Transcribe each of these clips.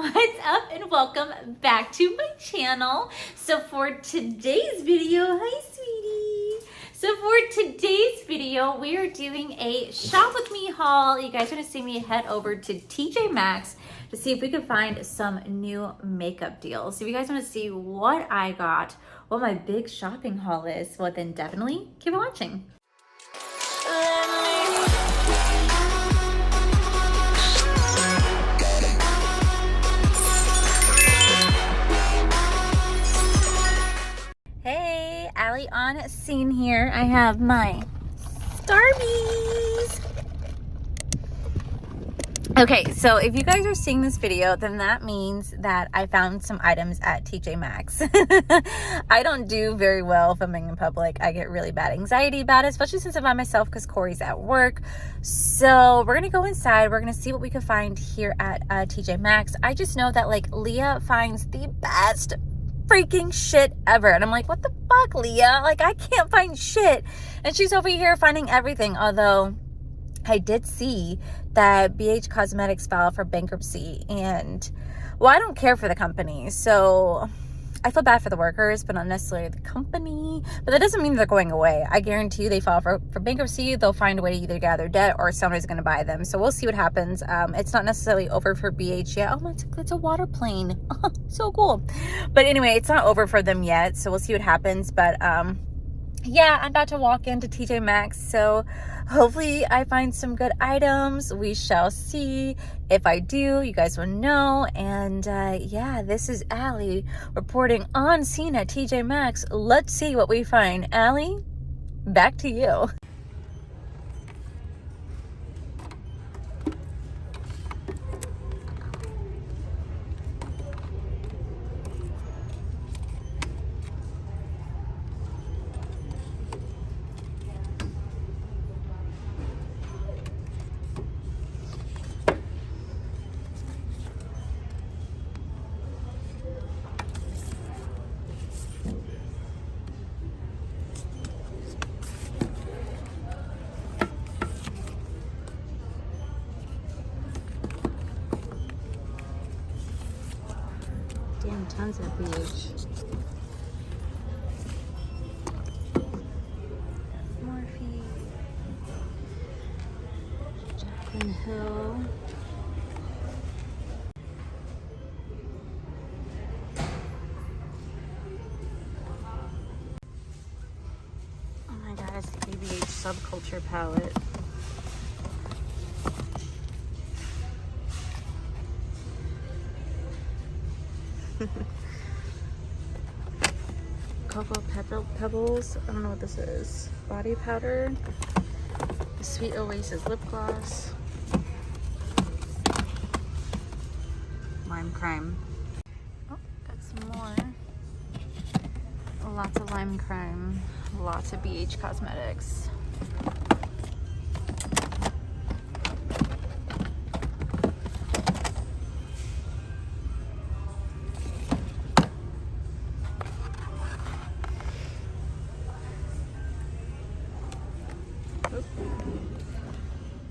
What's up and welcome back to my channel. So for today's video, hi sweetie. So for today's video, we are doing a shop with me haul. You guys are gonna see me head over to Tjmaxx to see if we can find some new makeup deals. So if you guys wanna see what I got, what my big shopping haul is, well then definitely keep watching. Hey, Allie on scene here. I have my Starbies. Okay, so if you guys are seeing this video, then that means that I found some items at Tjmaxx. I don't do very well filming in public. I get really bad anxiety about it, especially since I'm by myself because Corey's at work. So we're gonna go inside. We're gonna see what we can find here at Tjmaxx. I just know that like Leah finds the best freaking shit ever, and I'm like, what the fuck, Leah? Like, I can't find shit, and she's over here finding everything. Although I did see that BH Cosmetics filed for bankruptcy, and well, I don't care for the company, so I feel bad for the workers, but not necessarily the company. But that doesn't mean they're going away. I guarantee you they file for bankruptcy, they'll find a way to either get out of their debt or somebody's going to buy them. So we'll see what happens. It's not necessarily over for BH yet. Oh, it's a water plane. So cool. But anyway, it's not over for them yet. So we'll see what happens. But yeah, I'm about to walk into Tjmaxx, so hopefully I find some good items. We shall see. If I do, you guys will know. And yeah, this is Allie reporting on scene at Tjmaxx. Let's see what we find. Allie, back to you. Damn, tons of BH. Morphe. Jaclyn Hill. Oh my god, it's the ABH Subculture palette. Cocoa Pebbles, I don't know what this is. Body powder. The Sweet Oasis lip gloss. Lime crime. Oh, got some more. Lots of lime crime. Lots of BH Cosmetics.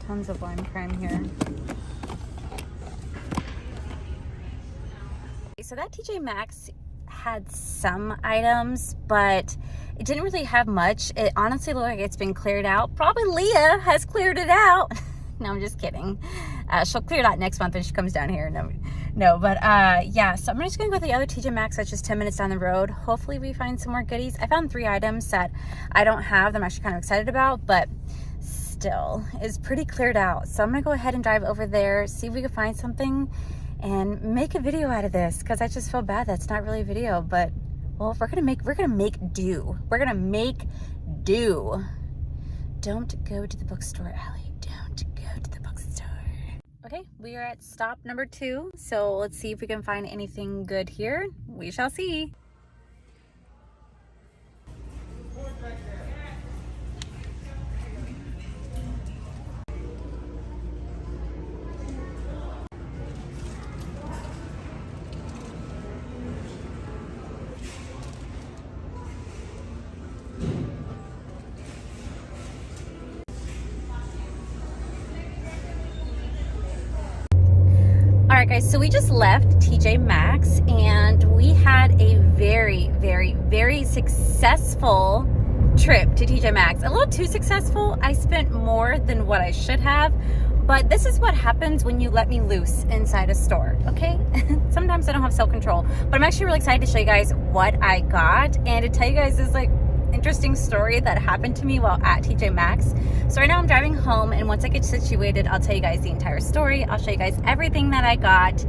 Tons of lime crime here. So that Tjmaxx had some items, but it didn't really have much. It honestly looked like it's been cleared out. Probably Leah has cleared it out. No, I'm just kidding. She'll clear it out next month when she comes down here. No, but yeah, so I'm just gonna go to the other Tjmaxx that's just 10 minutes down the road. Hopefully we find some more goodies. I found 3 items that I don't have that I'm actually kind of excited about, but still is pretty cleared out. So I'm gonna go ahead and drive over there, see if we can find something and make a video out of this, because I just feel bad that's not really a video. But well, we're gonna make do. We're gonna make do. Don't go to the bookstore, Allie. Don't go to the bookstore. Okay, we are at stop number 2, so let's see if we can find anything good here. We shall see. Guys, so we just left TJ Maxx and we had a very successful trip to TJ Maxx. A little too successful. I spent more than what I should have, but this is what happens when you let me loose inside a store, okay? Sometimes I don't have self-control, but I'm actually really excited to show you guys what I got and to tell you guys this like interesting story that happened to me while at TJ Maxx. So right now I'm driving home, and once I get situated, I'll tell you guys the entire story. I'll show you guys everything that I got,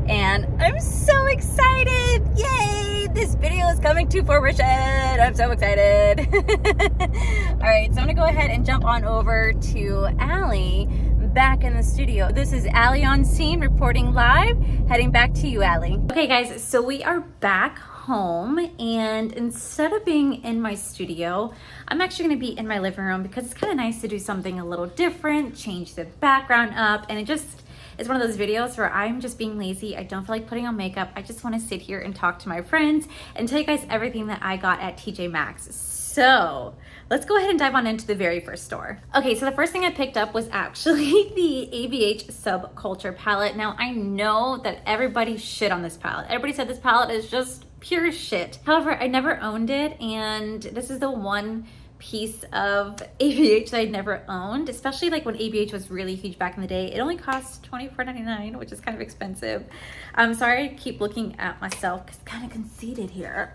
and I'm so excited. Yay! This video is coming to fruition. I'm so excited. All right, so I'm gonna go ahead and jump on over to Allie back in the studio. This is Allie on scene reporting live, heading back to you, Allie. Okay guys, so we are back home, and instead of being in my studio, I'm actually going to be in my living room because it's kind of nice to do something a little different, change the background up, and it just is one of those videos where I'm just being lazy. I don't feel like putting on makeup. I just want to sit here and talk to my friends and tell you guys everything that I got at TJ Maxx. So let's go ahead and dive on into the very first store. Okay, so the first thing I picked up was actually the ABH Subculture palette. Now I know that everybody shit on this palette. Everybody said this palette is just pure shit. However, I never owned it, and this is the one piece of ABH that I never owned, especially like when ABH was really huge back in the day. It only cost $24.99, which is kind of expensive. I'm sorry I keep looking at myself because kind of conceited here.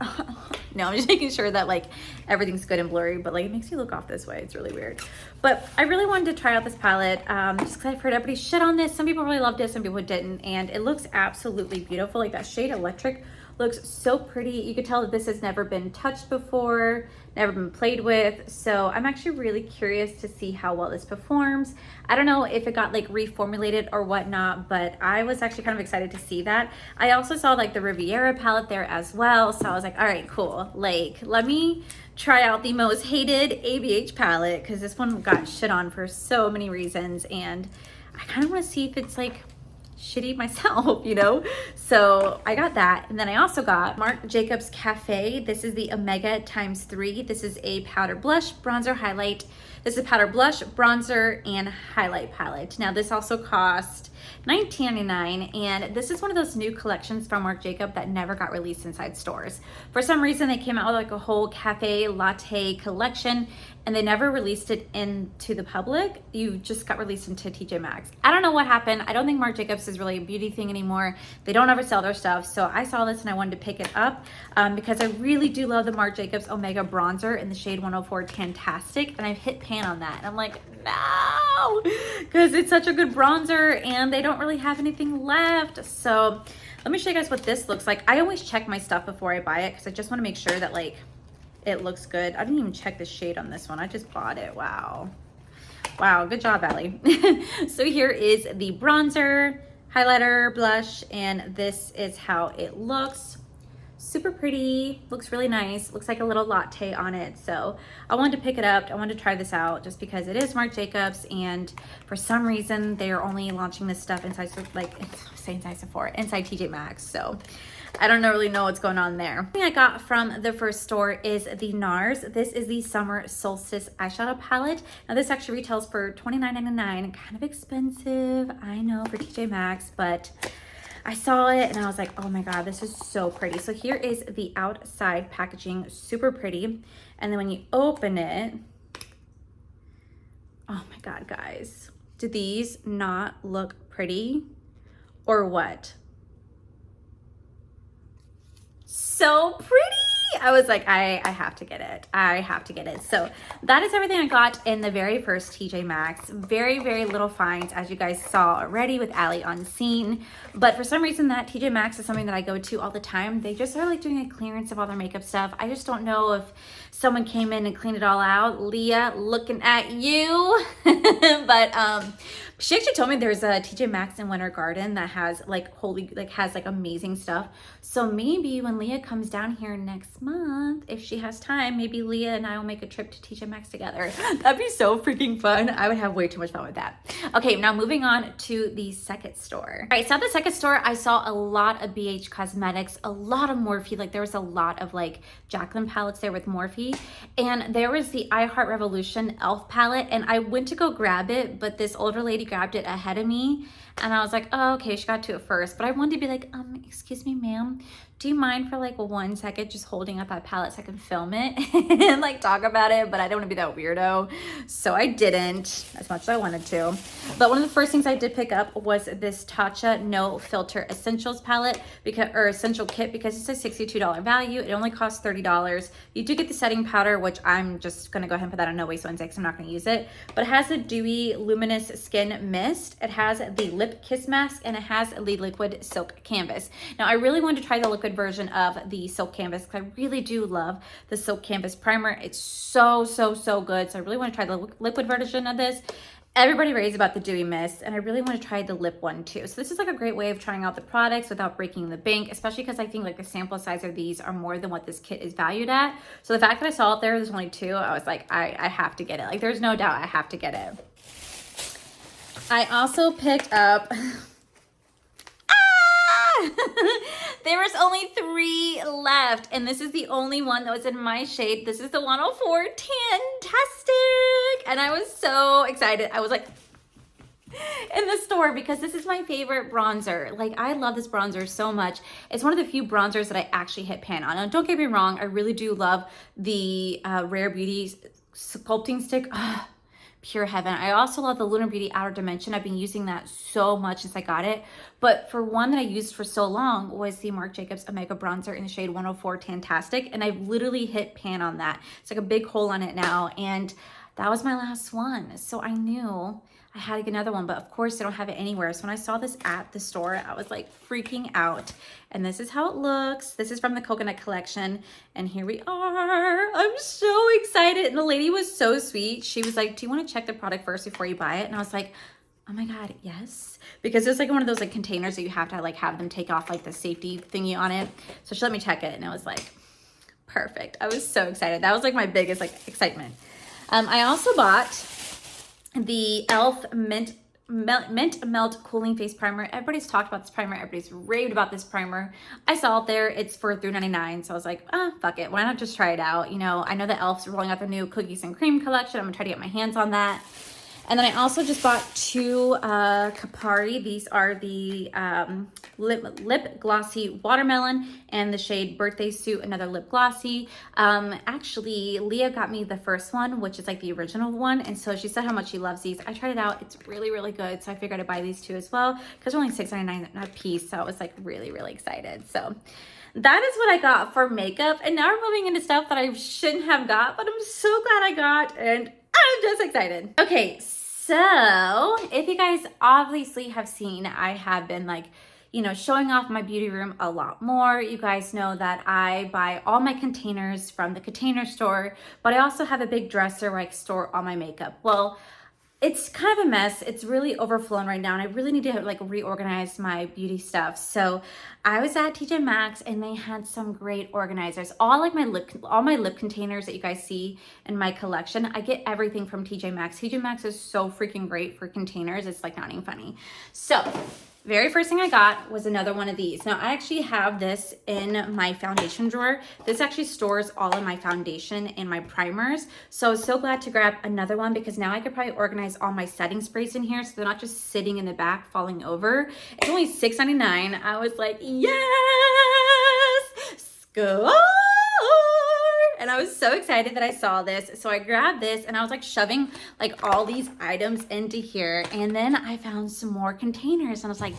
No, I'm just making sure that like everything's good and blurry, but like it makes me look off this way. It's really weird. But I really wanted to try out this palette just because I've heard everybody shit on this. Some people really loved it, some people didn't, and it looks absolutely beautiful. Like that shade Electric looks so pretty. You could tell that this has never been touched before, never been played with. So I'm actually really curious to see how well this performs. I don't know if it got like reformulated or whatnot, but I was actually kind of excited to see that. I also saw like the Riviera palette there as well. So I was like, all right, cool. Like, let me try out the most hated ABH palette because this one got shit on for so many reasons. And I kind of want to see if it's like shitty myself, you know? So I got that. And then I also got Marc Jacobs Cafe. This is the Omega ×3. This is a powder blush, bronzer, highlight. This is powder blush, bronzer, and highlight palette. Now this also cost $19.99, and this is one of those new collections from Marc Jacobs that never got released inside stores. For some reason, they came out with like a whole cafe latte collection, and they never released it into the public. You just got released into TJ Maxx. I don't know what happened. I don't think Marc Jacobs is really a beauty thing anymore. They don't ever sell their stuff. So I saw this and I wanted to pick it up because I really do love the Marc Jacobs Omega bronzer in the shade 104 Tantastic. And I've hit pan on that. And I'm like, no, because it's such a good bronzer and they don't really have anything left. So let me show you guys what this looks like. I always check my stuff before I buy it because I just want to make sure that like it looks good. I didn't even check the shade on this one. I just bought it. Wow. Wow, good job, Allie. So here is the bronzer, highlighter, blush, and this is how it looks. Super pretty, looks really nice. Looks like a little latte on it. So I wanted to pick it up. I wanted to try this out just because it is Marc Jacobs, and for some reason they're only launching this stuff inside, like, inside Sephora, inside TJ Maxx. So I don't really know what's going on there. The thing I got from the first store is the NARS. This is the Summer Solstice eyeshadow palette. Now this actually retails for $29.99. Kind of expensive, I know, for TJ Maxx, but I saw it and I was like, oh my God, this is so pretty. So here is the outside packaging, super pretty. And then when you open it, oh my God, guys, do these not look pretty or what? So pretty. I was like, I have to get it. I have to get it. So that is everything I got in the very first TJ Maxx. Very little finds, as you guys saw already with Allie on scene. But for some reason, that TJ Maxx is something that I go to all the time. They just are like doing a clearance of all their makeup stuff. I just don't know if someone came in and cleaned it all out. Leah, looking at you. But she actually told me there's a TJ Maxx in Winter Garden that has like amazing stuff. So maybe when Leah comes down here next month, if she has time, maybe Leah and I will make a trip to TJ Maxx together. That'd be so freaking fun. I would have way too much fun with that. Okay, now moving on to the second store. All right, so at the second store, I saw a lot of BH Cosmetics, a lot of Morphe. Like there was a lot of like Jaclyn palettes there with Morphe. And there was the I Heart Revolution e.l.f. palette. And I went to go grab it, but this older lady grabbed it ahead of me. And I was like, oh, okay, she got to it first. But I wanted to be like, excuse me, ma'am, do you mind for like 1 second just holding up that palette so I can film it and like talk about it? But I don't want to be that weirdo. So I didn't as much as I wanted to. But one of the first things I did pick up was this Tatcha No Filter Essentials palette, or essential kit, because it's a $62 value. It only costs $30. You do get the setting powder, which I'm just going to go ahead and put that on No Waste Wednesday because I'm not going to use it. But it has a dewy luminous skin mist. It has the lip kiss mask, and it has the liquid silk canvas. Now I really wanted to try the liquid version of the silk canvas because I really do love the silk canvas primer. It's so good. So I really want to try the liquid version of this. Everybody raves about the dewy mist, and I really want to try the lip one too. So this is like a great way of trying out the products without breaking the bank, especially because I think like the sample size of these are more than what this kit is valued at. So the fact that I saw it there's only 2, I was like, I have to get it. Like there's no doubt I have to get it. I also picked up there was only 3 left, and this is the only one that was in my shade. This is the 104 Tantastic, and I was so excited. I was like in the store because this is my favorite bronzer. Like I love this bronzer so much. It's one of the few bronzers that I actually hit pan on. Now don't get me wrong, I really do love the Rare Beauty sculpting stick. Pure heaven. I also love the Lunar Beauty Outer Dimension. I've been using that so much since I got it. But for one that I used for so long was the Marc Jacobs Omega Bronzer in the shade 104 Tantastic. And I've literally hit pan on that. It's like a big hole on it now. And that was my last one. So I knew I had to get another one, but of course I don't have it anywhere. So when I saw this at the store, I was like freaking out. And this is how it looks. This is from the Coconut Collection. And here we are. I'm so excited. And the lady was so sweet. She was like, do you want to check the product first before you buy it? And I was like, oh my God, yes. Because it's like one of those like containers that you have to like have them take off like the safety thingy on it. So she let me check it and I was like, perfect. I was so excited. That was like my biggest like excitement. I also bought the e.l.f. Mint Melt Cooling Face Primer. Everybody's talked about this primer. Everybody's raved about this primer. I saw it there. It's for $3.99. So I was like, fuck it. Why not just try it out? You know, I know that e.l.f.'s rolling out their new Cookies and Cream collection. I'm gonna try to get my hands on that. And then I also just bought 2 Kapari. These are the lip glossy watermelon and the shade Birthday Suit, another lip glossy. Actually, Leah got me the first one, which is like the original one. And so she said how much she loves these. I tried it out. It's really good. So I figured I'd buy these 2 as well because they're only $6.99 a piece. So I was like really excited. So that is what I got for makeup. And now we're moving into stuff that I shouldn't have got, but I'm so glad I got, and I'm just excited. Okay, so if you guys obviously have seen, I have been like, you know, showing off my beauty room a lot more. You guys know that I buy all my containers from the Container Store, but I also have a big dresser where I store all my makeup. Well, it's kind of a mess. It's really overflowing right now, and I really need to like reorganize my beauty stuff. So I was at Tjmaxx and they had some great organizers. All my lip containers that you guys see in my collection, I get everything from Tjmaxx. Tjmaxx is so freaking great for containers. It's like not even funny. So very first thing I got was another one of these. Now I actually have this in my foundation drawer. This actually stores all of my foundation and my primers. So I was so glad to grab another one because now I could probably organize all my setting sprays in here so they're not just sitting in the back falling over. It's only $6.99. I was like, yes, score! And I was so excited that I saw this. So I grabbed this and I was like shoving like all these items into here. And then I found some more containers and I was like,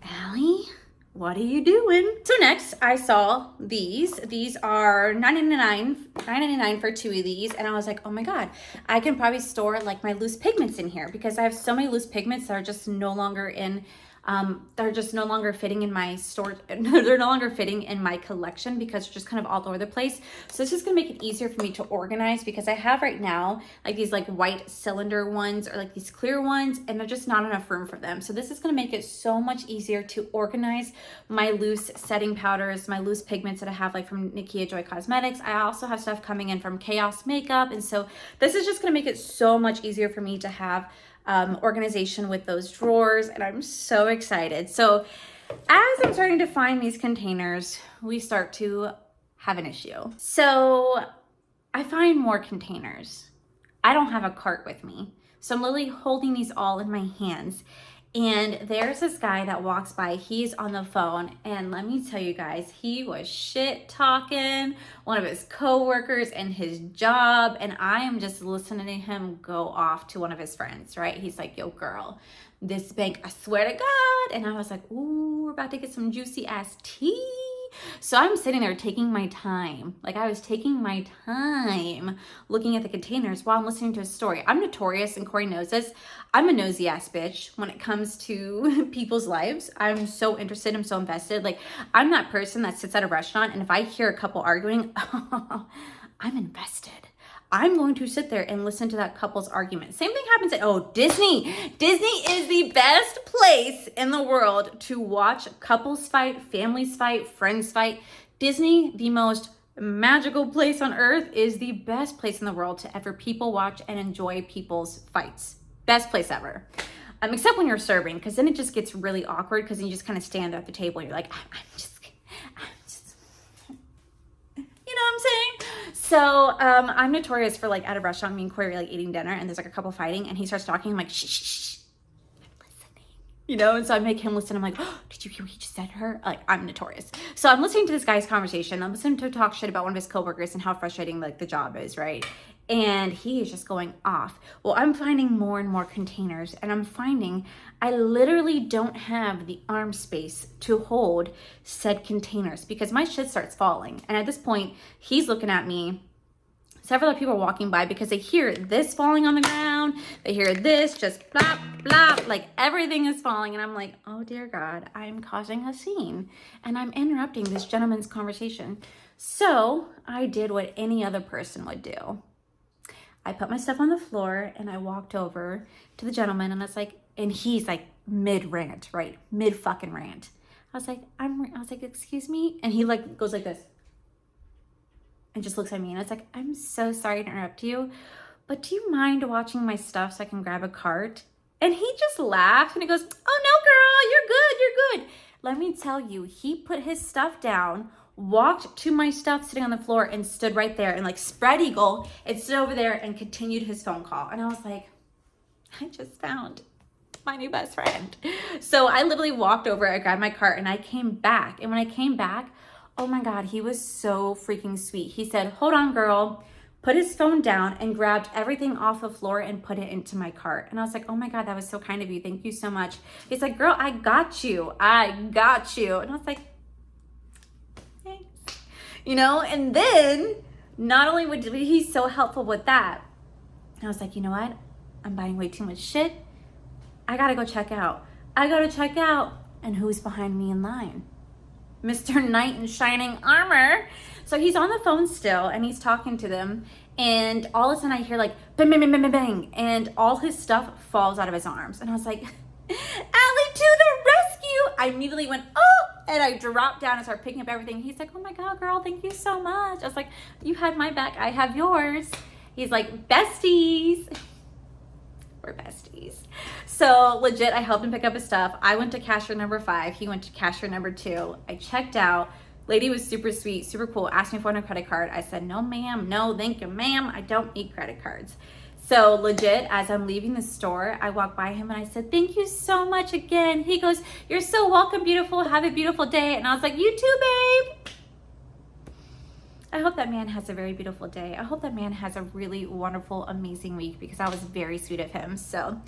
Allie, what are you doing? So next I saw these. These are $9.99 for 2 of these. And I was like, oh my God, I can probably store like my loose pigments in here because I have so many loose pigments that are just no longer in they're just no longer fitting in my store. They're no longer fitting in my collection because they're just kind of all over the place. So this is gonna make it easier for me to organize because I have right now like these like white cylinder ones or like these clear ones and there's just not enough room for them. So this is gonna make it so much easier to organize my loose setting powders, my loose pigments that I have like from Nikia Joy Cosmetics. I also have stuff coming in from Chaos Makeup. And so this is just gonna make it so much easier for me to have organization with those drawers, and I'm so excited. So as I'm starting to find these containers, we start to have an issue. So I find more containers. I don't have a cart with me. So I'm literally holding these all in my hands. And there's this guy that walks by, he's on the phone, and let me tell you guys, he was shit talking one of his coworkers and his job, and I am just listening to him go off to one of his friends, right? He's like, yo girl, this bank, I swear to God. And I was like, ooh, we're about to get some juicy ass tea. So I'm sitting there taking my time. Like I was taking my time looking at the containers while I'm listening to a story. I'm notorious, and Corey knows this. I'm a nosy ass bitch when it comes to people's lives. I'm so interested. I'm so invested. Like I'm that person that sits at a restaurant, and if I hear a couple arguing, I'm invested. I'm going to sit there and listen to that couple's argument. Same thing happens at, Disney. Disney is the best place in the world to watch couples fight, families fight, friends fight. Disney, the most magical place on earth, is the best place in the world to ever people watch and enjoy people's fights. Best place ever. Except when you're serving, because then it just gets really awkward, because you just kind of stand there at the table and you're like, I'm just, you know what I'm saying? So I'm notorious for like at a restaurant, me and Corey are like eating dinner, and there's like a couple fighting, and he starts talking. I'm like, shh, shh, shh, I'm listening. You know, and so I make him listen. I'm like, oh, did you hear what he just said to her? Like, I'm notorious. So I'm listening to this guy's conversation. I'm listening to him talk shit about one of his coworkers and how frustrating like the job is, right? And he is just going off. Well, I'm finding more and more containers, and I'm finding I literally don't have the arm space to hold said containers because my shit starts falling. And at this point, he's looking at me. Several other people are walking by because they hear this falling on the ground. They hear this just blop, blop, like everything is falling. And I'm like, oh dear God, I'm causing a scene and I'm interrupting this gentleman's conversation. So I did what any other person would do. I put my stuff on the floor and I walked over to the gentleman, and I was like, and he's like mid rant, right? Mid fucking rant. I was like, excuse me. And he like goes like this and just looks at me, and it's like, I'm so sorry to interrupt you, but do you mind watching my stuff so I can grab a cart? And he just laughs and he goes, oh no, girl, you're good. Let me tell you, he put his stuff down, walked to my stuff sitting on the floor, and stood right there and like spread eagle and stood over there and continued his phone call. And I was like, I just found my new best friend. So I literally walked over, I grabbed my cart, and I came back. And when I came back, oh my God, he was so freaking sweet. He said, hold on, girl, put his phone down and grabbed everything off the floor and put it into my cart. And I was like, oh my God, that was so kind of you. Thank you so much. He's like, girl, I got you. And I was like, thanks. You know, and then not only would he so helpful with that, I was like, you know what? I'm buying way too much shit. I gotta go check out. And who's behind me in line? Mr. Knight in shining armor. So he's on the phone still, and he's talking to them, and all of a sudden I hear like bang, bang, bang, bang, bang, bang, and all his stuff falls out of his arms. And I was like, Allie, to the rescue. I immediately went, oh, and I dropped down and started picking up everything. He's like, oh my God, girl, thank you so much. I was like, you had my back, I have yours. He's like, besties. We're besties. So legit, I helped him pick up his stuff. I went to cashier number 5. He went to cashier number 2. I checked out. Lady was super sweet, super cool. Asked me for a credit card. I said, no, ma'am. No, thank you, ma'am. I don't need credit cards. So legit, as I'm leaving the store, I walked by him and I said, thank you so much again. He goes, you're so welcome, beautiful. Have a beautiful day. And I was like, you too, babe. I hope that man has a very beautiful day. I hope that man has a really wonderful, amazing week, because that was very sweet of him. So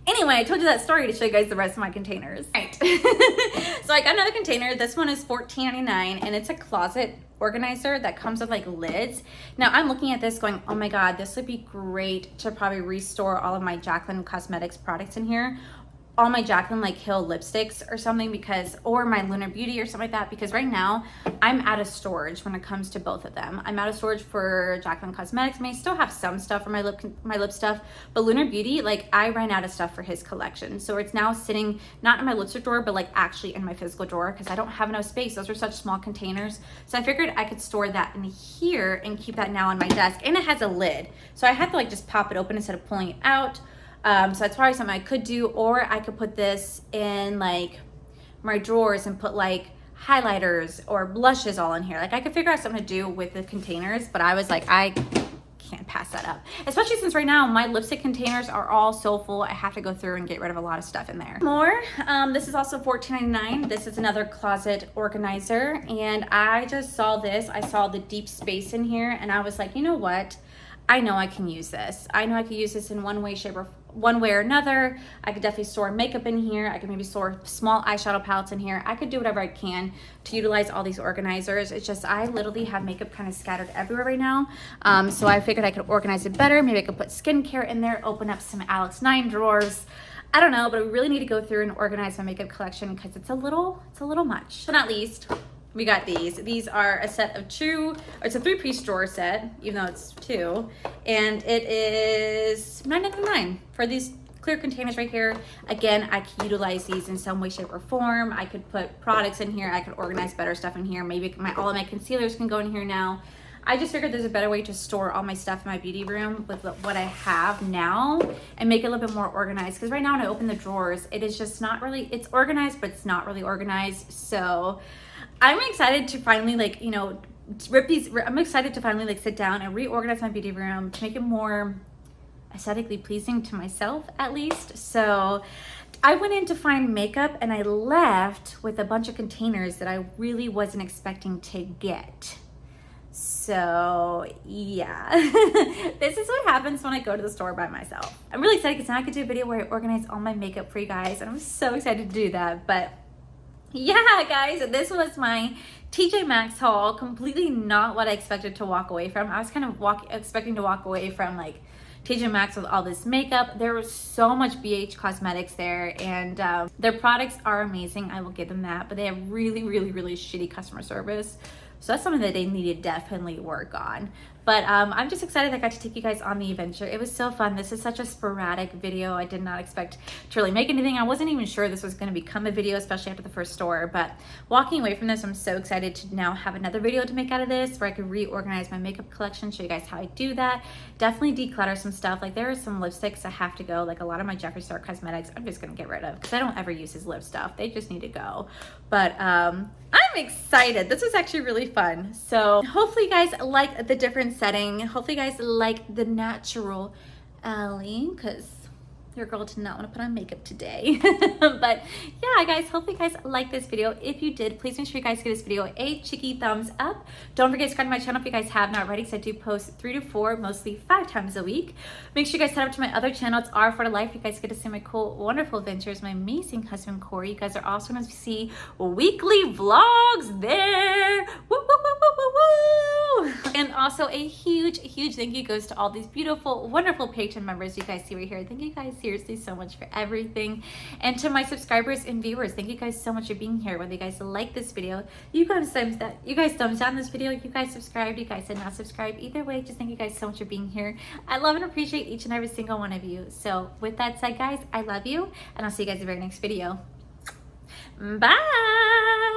anyway, I told you that story to show you guys the rest of my containers. Right. So I got another container. This one is $14.99, and it's a closet organizer that comes with like lids. Now I'm looking at this going, oh my God, this would be great to probably restore all of my Jaclyn Cosmetics products in here. All my Jaclyn like Hill lipsticks or something, because, or my Lunar Beauty or something like that, because right now I'm out of storage when it comes to both of them. I'm out of storage for Jaclyn Cosmetics. I may still have some stuff for my lip stuff, but Lunar Beauty, like I ran out of stuff for his collection. So it's now sitting not in my lipstick drawer, but like actually in my physical drawer, because I don't have enough space. Those are such small containers. So I figured I could store that in here and keep that now on my desk. And it has a lid. So I had to like just pop it open instead of pulling it out. So that's probably something I could do, or I could put this in like my drawers and put like highlighters or blushes all in here. Like I could figure out something to do with the containers, but I was like, I can't pass that up. Especially since right now my lipstick containers are all so full. I have to go through and get rid of a lot of stuff in there. More, this is also $14.99. This is another closet organizer, and I just saw this. I saw the deep space in here, and I was like, you know what? I know I can use this. I know I could use this in one way or another. I could definitely store makeup in here. I could maybe store small eyeshadow palettes in here. I could do whatever I can to utilize all these organizers. It's just I literally have makeup kind of scattered everywhere right now. So I figured I could organize it better. Maybe I could put skincare in there, open up some Alex 9 drawers. I don't know, but I really need to go through and organize my makeup collection because it's a little much. So not least, we got these. These are a set of it's a 3-piece drawer set, even though it's 2. And it is $9.99 for these clear containers right here. Again, I could utilize these in some way, shape, or form. I could put products in here. I could organize better stuff in here. Maybe all of my concealers can go in here now. I just figured there's a better way to store all my stuff in my beauty room with what I have now and make it a little bit more organized. Because right now when I open the drawers, it is just not really, it's organized, but it's not really organized. So I'm excited to finally I'm excited to finally sit down and reorganize my beauty room to make it more aesthetically pleasing to myself, at least. So I went in to find makeup and I left with a bunch of containers that I really wasn't expecting to get. So yeah, this is what happens when I go to the store by myself. I'm really excited because now I could do a video where I organize all my makeup for you guys, and I'm so excited to do that. But yeah, guys, this was my Tjmaxx haul. Completely not what I expected to walk away from. I was kind of expecting to walk away from like Tjmaxx with all this makeup. There was so much BH cosmetics there, and their products are amazing. I will give them that, but they have really shitty customer service. So that's something that they need to definitely work on. But I'm just excited I got to take you guys on the adventure. It was so fun. This is such a sporadic video. I did not expect to really make anything. I wasn't even sure this was going to become a video, especially after the first store. But walking away from this, I'm so excited to now have another video to make out of this where I could reorganize my makeup collection, show you guys how I do that. Definitely declutter some stuff. Like there are some lipsticks that have to go. Like a lot of my Jeffree Star cosmetics, I'm just going to get rid of because I don't ever use his lip stuff. They just need to go. But I'm excited. This was actually really fun. So hopefully you guys like the different setting. Hopefully you guys like the natural Allie, because your girl did not want to put on makeup today. But yeah, guys, hopefully you guys like this video. If you did, please make sure you guys give this video a cheeky thumbs up. Don't forget to subscribe to my channel if you guys have not already, because I do post 3 to 4, mostly 5 times a week. Make sure you guys head up to my other channel. It's R for Life. You guys get to see my cool, wonderful adventures. My amazing husband, Corey. You guys are also going to see weekly vlogs there. Woo, woo, woo, woo, woo, woo. And also a huge thank you goes to all these beautiful, wonderful Patreon members you guys see right here. Thank you guys seriously so much for everything. And to my subscribers and viewers, thank you guys so much for being here. Whether you guys like this video, you guys thumbs down this video, you guys subscribed, you guys did not subscribe, either way, just thank you guys so much for being here. I love and appreciate each and every single one of you. So with that said, guys, I love you, and I'll see you guys in the very next video. Bye.